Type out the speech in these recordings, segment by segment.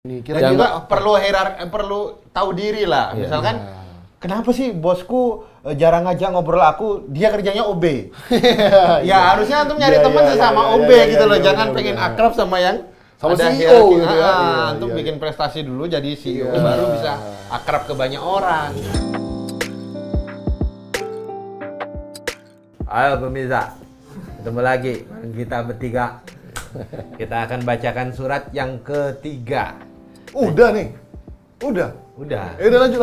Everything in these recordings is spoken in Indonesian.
Kira-kira perlu tahu diri lah. Misalkan, kenapa sih bosku jarang ngajak ngobrol aku, dia kerjanya OB. Ya harusnya antum nyari teman sesama OB gitu loh, jangan pengen akrab sama yang sama ada CEO gitu ya. Antum bikin prestasi dulu jadi CEO baru bisa akrab ke banyak orang. Ayo pemirsa, ketemu lagi kita bertiga. Kita akan bacakan surat yang ketiga. Udah nih. Udah. Udah. Udah lanjut.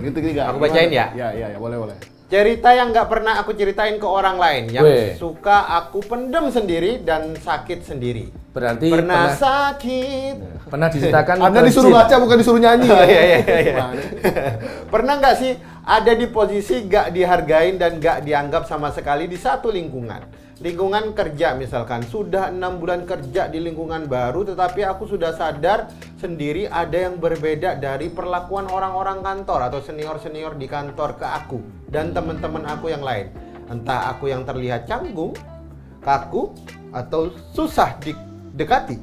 Ketiga. Aku bacain ya? Ya, boleh. Cerita yang nggak pernah aku ceritain ke orang lain, yang suka aku pendem sendiri dan sakit sendiri. Berarti pernah sakit. Pernah diceritakan. Anda disuruh baca bukan disuruh nyanyi. Iya. Pernah nggak sih ada di posisi nggak dihargain dan nggak dianggap sama sekali di satu lingkungan? Lingkungan kerja misalkan, sudah 6 bulan kerja di lingkungan baru, tetapi aku sudah sadar sendiri ada yang berbeda dari perlakuan orang-orang kantor atau senior-senior di kantor ke aku dan teman-teman aku yang lain. Entah aku yang terlihat canggung, kaku, atau susah didekati.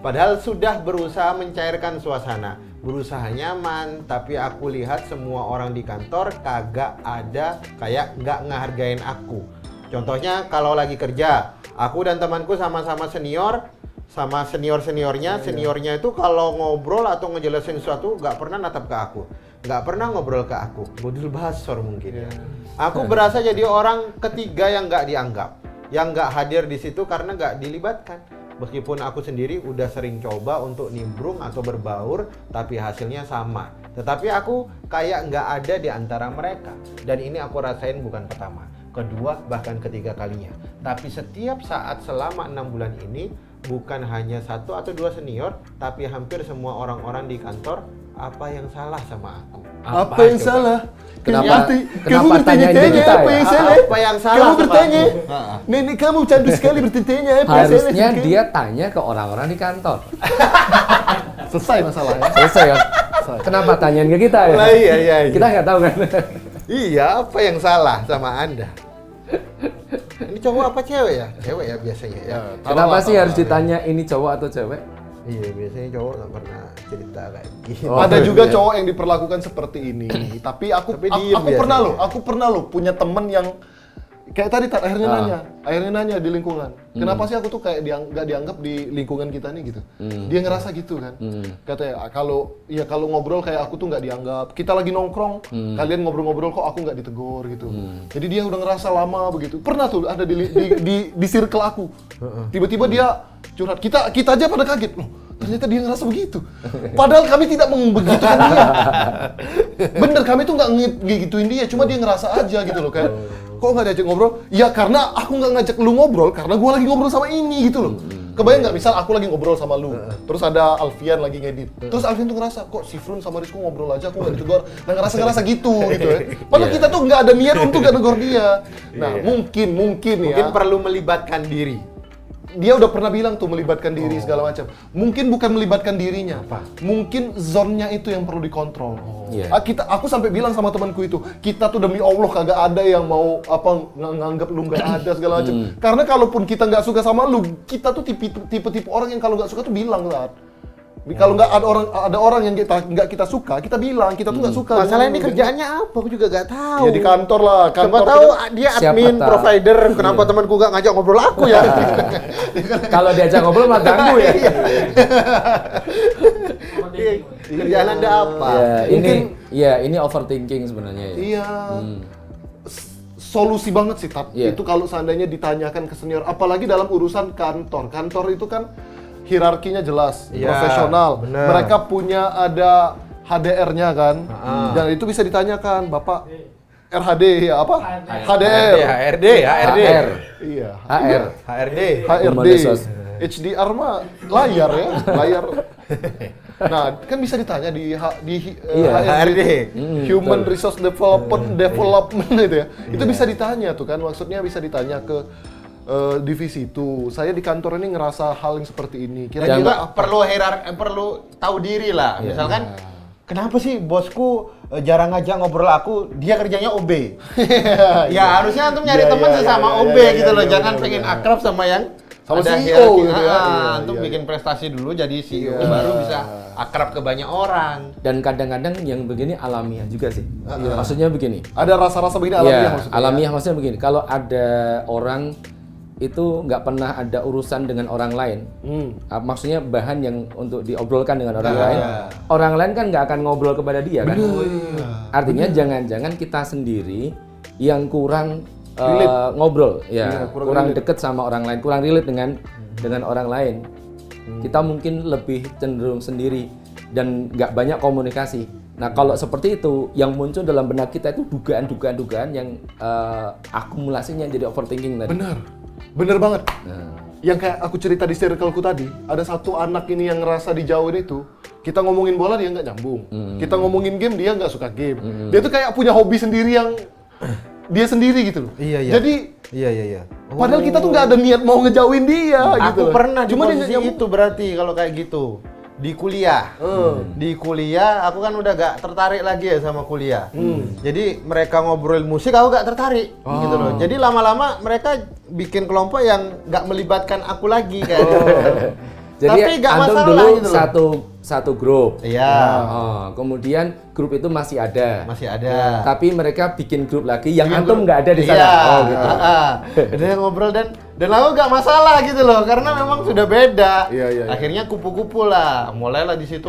Padahal sudah berusaha mencairkan suasana, berusaha nyaman, tapi aku lihat semua orang di kantor kagak ada kayak nggak ngehargain aku. Contohnya kalau lagi kerja, aku dan temanku sama-sama senior, sama seniornya itu kalau ngobrol atau ngejelasin sesuatu nggak pernah natap ke aku, nggak pernah ngobrol ke aku, modul basor mungkin. Aku berasa jadi orang ketiga yang nggak dianggap, yang nggak hadir di situ karena nggak dilibatkan. Meskipun aku sendiri udah sering coba untuk nimbrung atau berbaur, tapi hasilnya sama. Tetapi aku kayak nggak ada di antara mereka. Dan ini aku rasain bukan pertama, kedua, bahkan ketiga kalinya. Tapi setiap saat selama 6 bulan ini, bukan hanya 1 atau 2 senior, tapi hampir semua orang-orang di kantor, apa yang salah sama aku? Apa yang salah? Kenapa bertanya kita apa yang salah? Apa yang salah? Kamu bertanya. Nenek kamu candu sekali bertanya apa yang salah? Harusnya dia tanya ke orang-orang di kantor. Selesai masalahnya. Selesai ya. Kenapa tanyain ke kita ya? Iya. Kita nggak tahu kan? Iya, apa yang salah sama Anda? Ini cowok apa cewek ya? Cewek ya biasanya ya. Kenapa sih harus ditanya ini cowok atau cewek? Iya, biasanya cowok nggak pernah cerita kayak gitu. Ada juga cowok yang diperlakukan seperti ini. Tapi aku pernah loh punya temen yang kayak tadi akhirnya nanya di lingkungan. Kenapa sih aku tuh kayak nggak dianggap di lingkungan kita nih gitu. Dia ngerasa gitu kan. Katanya kalau ngobrol kayak aku tuh nggak dianggap. Kita lagi nongkrong, kalian ngobrol-ngobrol kok aku nggak ditegur gitu. Jadi dia udah ngerasa lama begitu. Pernah tuh ada di circle aku. Tiba-tiba dia curhat. Kita aja pada kaget loh. Ternyata dia ngerasa begitu. Padahal kami tidak membegitukan dia. Bener, kami tuh nggak ngegituin dia. Cuma dia ngerasa aja gitu loh kayak. Kok nggak diajak ngobrol? Ya karena aku nggak ngajak lu ngobrol, karena gue lagi ngobrol sama ini gitu loh. Kebayang nggak, misal aku lagi ngobrol sama lu, terus ada Alfian lagi ngedit. Terus Alfian tuh ngerasa, kok si Frun sama Rizko ngobrol aja, aku nggak ditegur. Nah ngerasa gitu ya. Padahal kita tuh nggak ada niat untuk nggak negur dia. Nah mungkin perlu melibatkan diri. Dia udah pernah bilang tuh melibatkan diri segala macam. Mungkin bukan melibatkan dirinya, mungkin zone-nya itu yang perlu dikontrol. Aku sampai bilang sama temanku itu, kita tuh demi Allah kagak ada yang mau nganggap lu nggak ada segala macam. Karena kalaupun kita nggak suka sama lu, kita tuh tipe orang yang kalau nggak suka tuh bilang lah. Kalau nggak ada orang yang nggak kita suka, kita bilang kita tuh nggak suka. Masalah ini kerjaannya apa? Aku juga nggak tahu. Ya di kantor lah. Coba tahu dia admin, provider. Kenapa temanku nggak ngajak ngobrol aku ya? Kalau diajak ngobrol malah ganggu ya. Kerjaan Anda apa? Ini overthinking sebenarnya. Iya. Solusi banget sih, itu kalau seandainya ditanyakan ke senior, apalagi dalam urusan kantor. Kantor itu kan hierarkinya jelas, profesional. Bener. Mereka punya ada HDR-nya kan, dan itu bisa ditanyakan, Bapak RHD ya apa? HDR. HRD. Iya. HRD. HDR mah layar ya, layar. Nah, kan bisa ditanya di HRD, Human Resource Development itu ya. Itu bisa ditanya tuh kan, maksudnya bisa ditanya ke divisi itu. Saya di kantor ini ngerasa hal yang seperti ini. Kira-kira perlu tahu diri lah. Misalkan, kenapa sih bosku jarang ngajak ngobrol aku, dia kerjanya OB. Ya harusnya antum nyari teman sesama OB gitu loh. Jangan pengen akrab sama yang Sama ada CEO hierarki. gitu ya. Iya, Antum iya, bikin prestasi dulu jadi CEO Iya. baru bisa akrab ke banyak orang. Dan kadang-kadang yang begini alamiah juga sih. Maksudnya begini. Ada rasa-rasa begini alamiah Ya, maksudnya. alamiah maksudnya begini. Kalau ada orang itu nggak pernah ada urusan dengan orang lain, maksudnya bahan yang untuk diobrolkan dengan orang lain, orang lain kan nggak akan ngobrol kepada dia kan. Artinya jangan-jangan kita sendiri yang kurang ngobrol, ya, kurang deket sama orang lain, kurang relate dengan orang lain. Kita mungkin lebih cenderung sendiri dan nggak banyak komunikasi. Nah kalau seperti itu, yang muncul dalam benak kita itu dugaan-dugaan yang akumulasinya jadi overthinking tadi. Bener banget. Yang kayak aku cerita di circleku tadi, ada satu anak ini yang ngerasa dijauhin itu. Kita ngomongin bola dia nggak nyambung. Kita ngomongin game dia nggak suka game. Dia tuh kayak punya hobi sendiri yang dia sendiri gitu loh. Iya. Jadi Iya. padahal kita tuh nggak ada niat mau ngejauhin dia gitu. Aku pernah di Cuma posisi dia itu berarti kalau kayak gitu. Di kuliah. Di kuliah aku kan udah gak tertarik lagi ya sama kuliah. Jadi mereka ngobrol musik aku gak tertarik gitu loh. Jadi lama-lama mereka bikin kelompok yang gak melibatkan aku lagi kayak gitu. Jadi Tapi gak antum masalah dulu gitu loh. satu grup. Iya. Kemudian grup itu masih ada. Masih ada. Tapi mereka bikin grup lagi yang Bikin antum grup. nggak ada di sana. Iya. Oh gitu. Dia ngobrol dan aku gak masalah gitu loh karena memang sudah beda. Iya. Akhirnya kupu-kupu lah. Mulailah di situ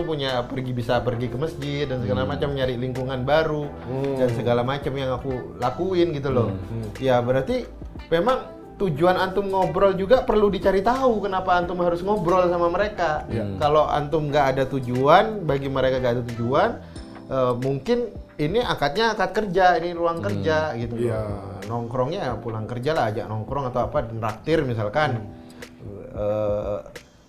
bisa pergi ke masjid dan segala macam, nyari lingkungan baru dan segala macam yang aku lakuin gitu loh. Ya berarti memang tujuan antum ngobrol juga perlu dicari tahu kenapa antum harus ngobrol sama mereka. Kalau antum nggak ada tujuan, bagi mereka nggak ada tujuan, mungkin ini akad kerja, ini ruang kerja gitu. Nongkrongnya ya pulang kerja lah, ajak nongkrong atau apa, traktir misalkan.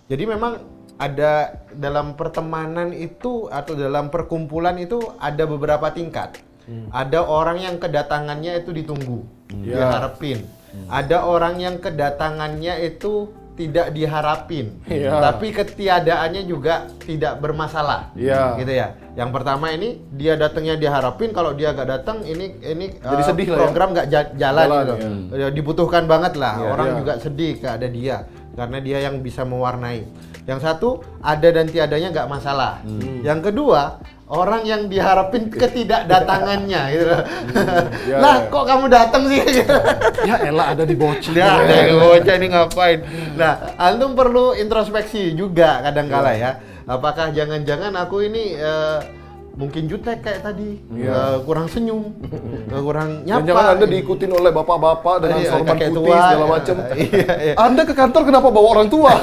Jadi memang ada dalam pertemanan itu atau dalam perkumpulan itu ada beberapa tingkat. Ada orang yang kedatangannya itu ditunggu, diharapin. Ada orang yang kedatangannya itu tidak diharapin, tapi ketiadaannya juga tidak bermasalah, gitu ya. Yang pertama ini dia datangnya diharapin, kalau dia nggak datang ini jadi sedih program nggak jalan gitu. ya. Dibutuhkan banget lah, orang juga sedih nggak ada dia, karena dia yang bisa mewarnai. Yang satu ada dan tiadanya nggak masalah. Yang kedua orang yang diharapin ketidakdatangannya gitu. Lah kok kamu datang sih? Ya elah ada di bocil. Ya, bocah ini ngapain? Nah, antum perlu introspeksi juga kadang-kala ya. Apakah jangan-jangan aku ini mungkin jutek kayak tadi, kurang senyum, kurang nyapa. Jangan Anda diikutin oleh bapak-bapak dengan sorban kakek putih tua, segala macam. Iya. Anda ke kantor kenapa bawa orang tua?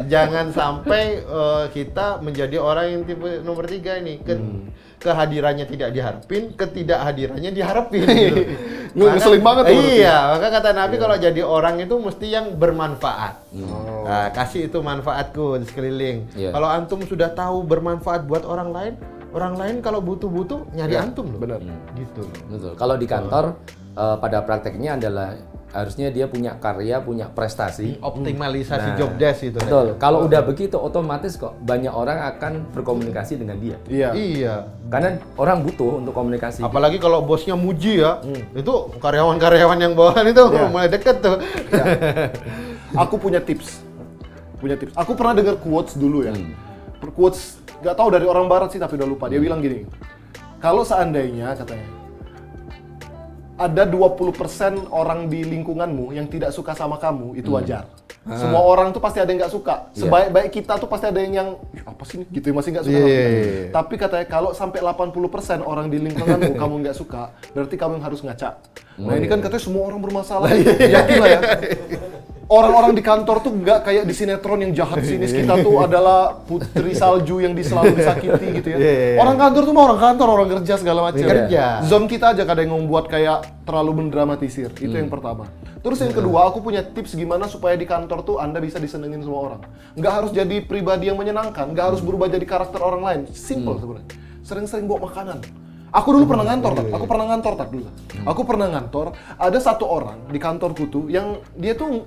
Jangan sampai kita menjadi orang yang tipe nomor 3 ini. Kehadirannya tidak diharapin, ketidakhadirannya diharapin. Gitu. Ngeselin banget tuh. Iya, maka kata Nabi kalau jadi orang itu mesti yang bermanfaat. Nah, kasih itu manfaatku di sekeliling. Kalau antum sudah tahu bermanfaat buat orang lain kalau butuh nyari antum loh. Benar. Gitu. Betul. Kalau di kantor pada prakteknya adalah harusnya dia punya karya, punya prestasi. Optimalisasi job desk itu. Betul. Kalau udah begitu otomatis kok banyak orang akan berkomunikasi dengan dia. Iya. Karena orang butuh untuk komunikasi. Apalagi kalau bosnya muji ya, itu karyawan-karyawan yang bawahan itu mulai deket tuh. Aku punya tips. Aku pernah dengar quotes dulu ya. Quotes nggak tahu dari orang barat sih tapi udah lupa. Dia bilang gini. Kalau seandainya katanya ada 20% orang di lingkunganmu yang tidak suka sama kamu, itu wajar. Semua orang tuh pasti ada yang nggak suka. Sebaik-baik kita tuh pasti ada yang apa sih ini? Gitu masih nggak suka sama kita. Tapi katanya kalau sampai 80% orang di lingkunganmu kamu nggak suka, berarti kamu yang harus ngaca. Nah ini kan katanya semua orang bermasalah. Yakin lah ya. Orang-orang di kantor tuh nggak kayak di sinetron yang jahat sinis, kita tuh adalah putri salju yang selalu disakiti gitu ya. Orang kantor tuh mah orang kantor, orang kerja segala macam. Kerja. Zone kita aja kadang yang membuat kayak terlalu mendramatisir. Itu yang pertama. Terus yang kedua, aku punya tips gimana supaya di kantor tuh Anda bisa disenengin semua orang. Nggak harus jadi pribadi yang menyenangkan, nggak harus berubah jadi karakter orang lain. Simple sebenarnya. Sering-sering bawa makanan. Aku dulu pernah ngantor, Aku pernah ngantor, ada satu orang di kantorku tuh yang dia tuh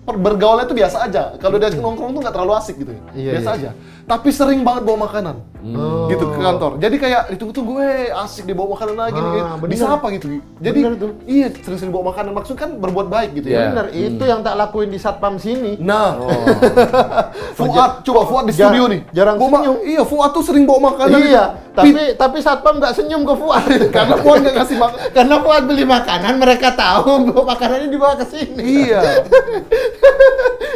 bergaulnya tuh biasa aja. Kalau dia nongkrong tuh nggak terlalu asik gitu ya. Biasa aja. Tapi sering banget bawa makanan. gitu ke kantor. Jadi kayak ditunggu-tunggu, asik dibawa makanan lagi nih. Bisa apa gitu. Jadi iya sering-sering bawa makanan, maksud kan berbuat baik gitu ya. Bener, itu yang tak lakuin di satpam sini. Nah, Fuad, coba Fuad di studio nih. Jarang senyum. Iya, Fuad tuh sering bawa makanan. Iya, tapi satpam nggak senyum ke Fuad. Karena Fuad nggak ngasih makan. Karena Fuad beli makanan, mereka tahu bahwa makanannya dibawa ke sini. Iya.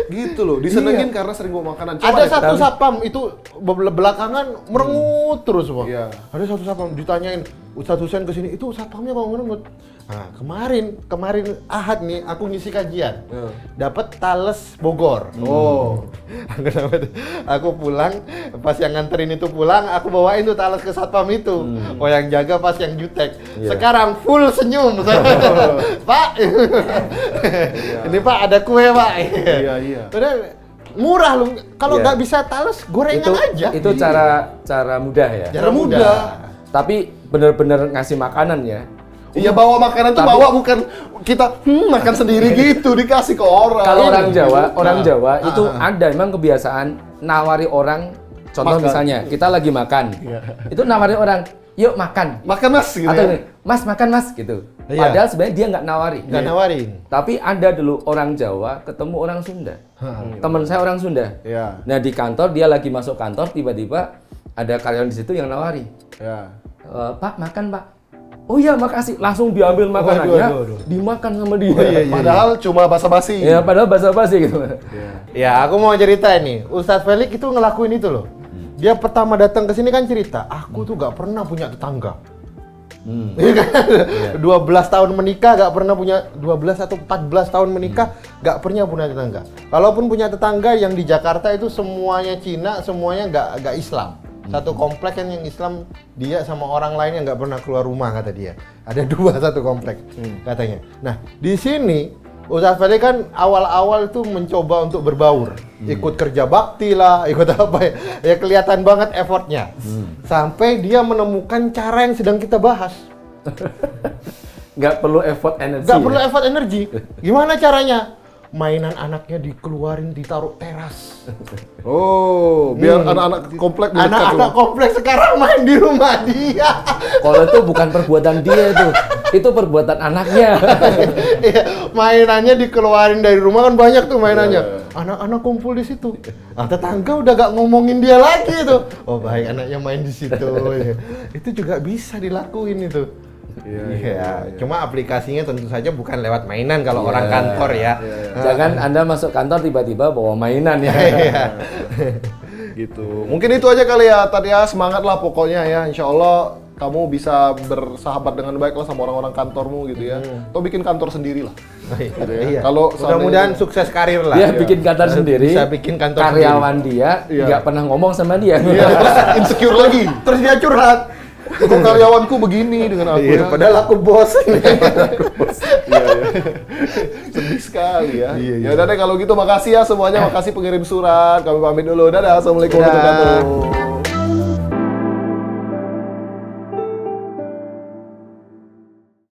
Gitu loh, disenengin karena sering bawa makanan. Ada satu satpam itu belakangan merengut terus, Pak. Iya. Ada satu satpam ditanyain, Ustadz Husain kesini, itu satpamnya kok merengut. Nah, kemarin Ahad nih aku ngisi kajian. Dapat Tales Bogor. Aku pulang, pas yang nganterin itu pulang, aku bawain tuh Tales ke satpam itu. Oh, yang jaga pas yang jutek. Sekarang full senyum. Pak. Ini Pak ada kue, Pak. Iya. Udah murah lu. Kalau nggak bisa Tales, gorengan aja. Itu cara mudah ya. Cara mudah. Tapi bener-bener ngasih makanan ya. Iya, bawa makanan tuh bawa bukan kita makan sendiri gitu, dikasih ke orang. Kalau orang Jawa itu ada memang kebiasaan nawari orang. Contoh misalnya kita lagi makan, itu nawari orang, yuk makan. Makan Mas gitu. Atau ya. Mas makan Mas gitu. Padahal sebenarnya dia nggak nawari. Nggak nawarin. Tapi ada dulu orang Jawa ketemu orang Sunda. Teman saya orang Sunda. Iya. Nah di kantor dia lagi masuk kantor tiba-tiba ada karyawan di situ yang nawari. Ya. Pak makan Pak. Oh iya makasih, langsung diambil makanannya, dimakan sama dia. Padahal cuma basa-basi. Ya padahal basa-basi gitu. Ya, aku mau cerita nih. Ustadz Felix itu ngelakuin itu loh. Dia pertama datang ke sini kan cerita, aku tuh gak pernah punya tetangga. 12 tahun menikah gak pernah punya, 12 atau 14 tahun menikah gak pernah punya tetangga. Kalaupun punya tetangga yang di Jakarta itu semuanya Cina, semuanya gak Islam. Satu komplek kan yang Islam, dia sama orang lain yang nggak pernah keluar rumah kata dia. Ada 2 satu komplek katanya. Nah di sini Ustadz Felix kan awal-awal itu mencoba untuk berbaur, ikut kerja bakti lah, ikut apa ya, ya kelihatan banget effortnya. Sampai dia menemukan cara yang sedang kita bahas. Nggak perlu effort energi. Nggak perlu effort energi. Gimana caranya? Mainan anaknya dikeluarin, ditaruh teras. Oh, biar anak-anak komplek anak-anak komplek sekarang main di rumah dia. Kalau itu bukan perbuatan dia itu perbuatan anaknya. Mainannya dikeluarin dari rumah kan banyak tuh mainannya. Anak-anak kumpul di situ. Tetangga udah gak ngomongin dia lagi tuh. Oh baik, anaknya main di situ. Itu juga bisa dilakuin itu. Iya, cuma aplikasinya tentu saja bukan lewat mainan kalau orang kantor ya. Jangan Anda masuk kantor tiba-tiba bawa mainan ya. Gitu. Mungkin itu aja kali ya, tadi ya, semangat lah pokoknya ya. Insya Allah kamu bisa bersahabat dengan baik lah sama orang-orang kantormu gitu ya. Atau bikin kantor sendiri lah. Gitu ya. Kalau mudah-mudahan sukses karir lah. Dia bikin kantor sendiri. Bisa bikin kantor karyawan sendiri. Dia nggak pernah ngomong sama dia. Terus insecure lagi. Terus dia curhat. Kok karyawanku begini dengan aku ya? Padahal aku bos. Sedih sekali ya. Ya udah deh kalau gitu, makasih ya semuanya, makasih pengirim surat. Kami pamit dulu. Dadah. Assalamualaikum warahmatullahi wabarakatuh.